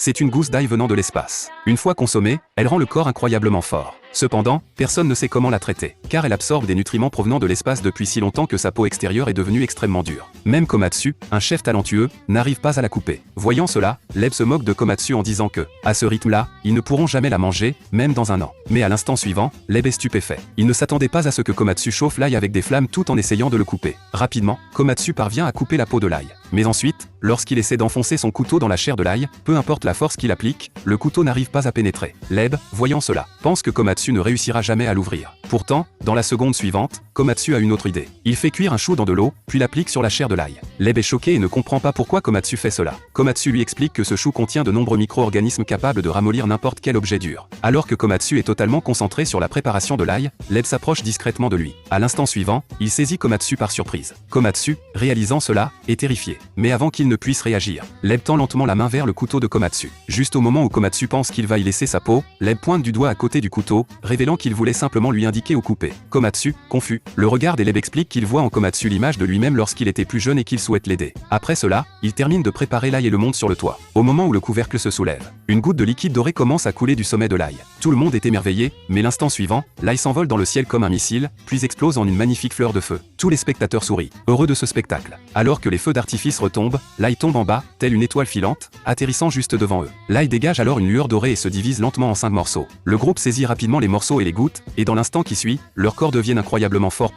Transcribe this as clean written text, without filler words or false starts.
C'est une gousse d'ail venant de l'espace. Une fois consommée, elle rend le corps incroyablement fort. Cependant, personne ne sait comment la traiter, car elle absorbe des nutriments provenant de l'espace depuis si longtemps que sa peau extérieure est devenue extrêmement dure. Même Komatsu, un chef talentueux, n'arrive pas à la couper. Voyant cela, Leb se moque de Komatsu en disant que, à ce rythme-là, ils ne pourront jamais la manger, même dans un an. Mais à l'instant suivant, Leb est stupéfait. Il ne s'attendait pas à ce que Komatsu chauffe l'ail avec des flammes tout en essayant de le couper. Rapidement, Komatsu parvient à couper la peau de l'ail. Mais ensuite, lorsqu'il essaie d'enfoncer son couteau dans la chair de l'ail, peu importe la force qu'il applique, le couteau n'arrive pas à pénétrer. Leb, voyant cela, pense que Komatsu ne réussira jamais à l'ouvrir. Pourtant, dans la seconde suivante, Komatsu a une autre idée. Il fait cuire un chou dans de l'eau, puis l'applique sur la chair de l'ail. Leb est choqué et ne comprend pas pourquoi Komatsu fait cela. Komatsu lui explique que ce chou contient de nombreux micro-organismes capables de ramollir n'importe quel objet dur. Alors que Komatsu est totalement concentré sur la préparation de l'ail, Leb s'approche discrètement de lui. À l'instant suivant, il saisit Komatsu par surprise. Komatsu, réalisant cela, est terrifié. Mais avant qu'il ne puisse réagir, Leb tend lentement la main vers le couteau de Komatsu. Juste au moment où Komatsu pense qu'il va y laisser sa peau, Leb pointe du doigt à côté du couteau, révélant qu'il voulait simplement lui indiquer où couper. Komatsu, confus, le regarde et Leb explique qu'il voit en Komatsu l'image de lui-même lorsqu'il était plus jeune et qu'il souhaite l'aider. Après cela, il termine de préparer l'ail et le monte sur le toit. Au moment où le couvercle se soulève, une goutte de liquide doré commence à couler du sommet de l'ail. Tout le monde est émerveillé, mais l'instant suivant, l'ail s'envole dans le ciel comme un missile, puis explose en une magnifique fleur de feu. Tous les spectateurs sourient, heureux de ce spectacle. Alors que les feux d'artifice retombent, l'ail tombe en bas, telle une étoile filante, atterrissant juste devant eux. L'ail dégage alors une lueur dorée et se divise lentement en 5 morceaux. Le groupe saisit rapidement les morceaux et les gouttes, et dans l'instant qui suit, leur corps deviennent incroyablement forts.